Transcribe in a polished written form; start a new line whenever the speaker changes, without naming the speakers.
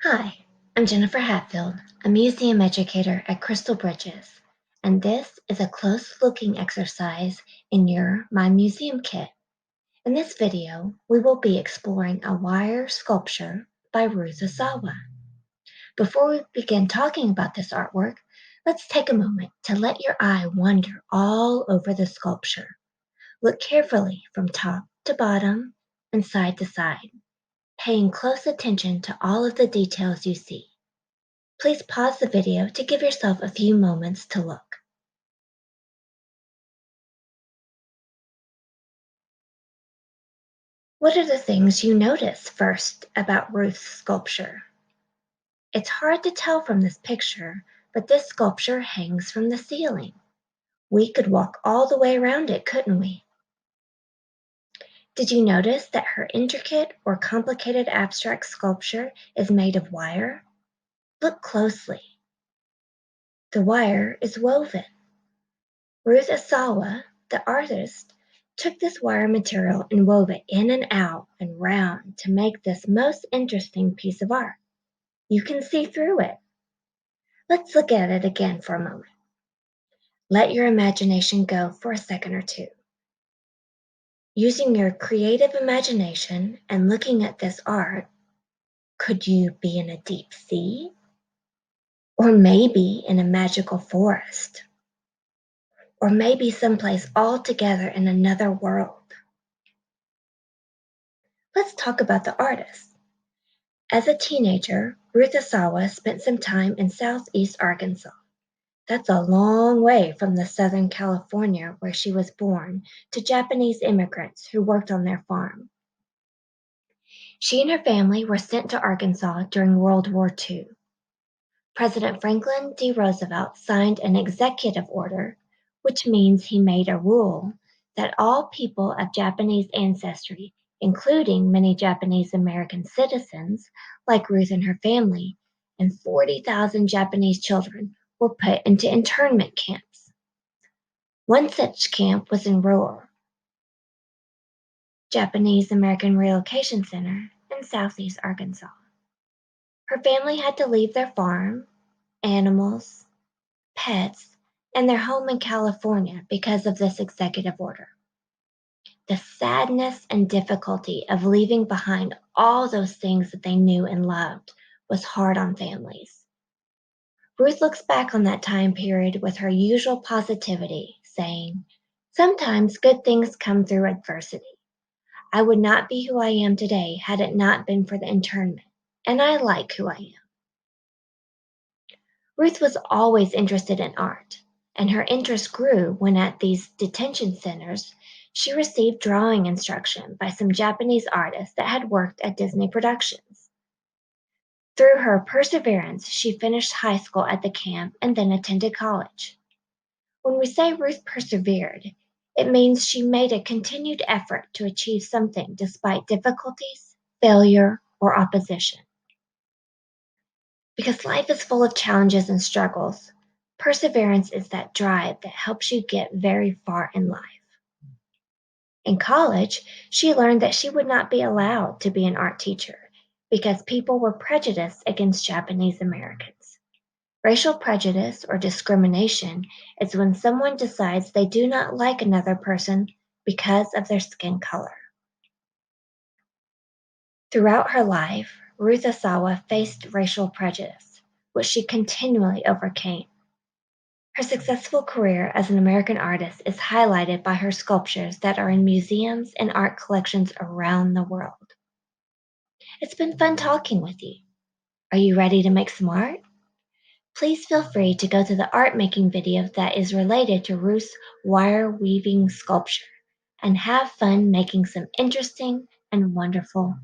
Hi, I'm Jennifer Hatfield, a museum educator at Crystal Bridges, and this is a close-looking exercise in your My Museum kit. In this video, we will be exploring a wire sculpture by Ruth Asawa. Before we begin talking about this artwork, let's take a moment to let your eye wander all over the sculpture. Look carefully from top to bottom and side to side, paying close attention to all of the details you see. Please pause the video to give yourself a few moments to look. What are the things you notice first about Ruth's sculpture? It's hard to tell from this picture, but this sculpture hangs from the ceiling. We could walk all the way around it, couldn't we? Did you notice that her intricate or complicated abstract sculpture is made of wire? Look closely. The wire is woven. Ruth Asawa, the artist, took this wire material and wove it in and out and round to make this most interesting piece of art. You can see through it. Let's look at it again for a moment. Let your imagination go for a second or two. Using your creative imagination and looking at this art, could you be in a deep sea? Or maybe in a magical forest? Or maybe someplace altogether in another world? Let's talk about the artist. As a teenager, Ruth Asawa spent some time in southeast Arkansas. That's a long way from the Southern California where she was born to Japanese immigrants who worked on their farm. She and her family were sent to Arkansas during World War II. President Franklin D. Roosevelt signed an executive order, which means he made a rule that all people of Japanese ancestry, including many Japanese American citizens like Ruth and her family, and 40,000 Japanese children were put into internment camps. One such camp was in Roar, Japanese American Relocation Center in southeast Arkansas. Her family had to leave their farm, animals, pets, and their home in California because of this executive order. The sadness and difficulty of leaving behind all those things that they knew and loved was hard on families. Ruth looks back on that time period with her usual positivity, saying, "Sometimes good things come through adversity. I would not be who I am today had it not been for the internment, and I like who I am." Ruth was always interested in art, and her interest grew when at these detention centers she received drawing instruction by some Japanese artists that had worked at Disney Productions. Through her perseverance, she finished high school at the camp and then attended college. When we say Ruth persevered, it means she made a continued effort to achieve something despite difficulties, failure, or opposition. Because life is full of challenges and struggles, perseverance is that drive that helps you get very far in life. In college, she learned that she would not be allowed to be an art teacher because people were prejudiced against Japanese Americans. Racial prejudice or discrimination is when someone decides they do not like another person because of their skin color. Throughout her life, Ruth Asawa faced racial prejudice, which she continually overcame. Her successful career as an American artist is highlighted by her sculptures that are in museums and art collections around the world. It's been fun talking with you. Are you ready to make some art? Please feel free to go to the art making video that is related to Ruth's wire weaving sculpture and have fun making some interesting and wonderful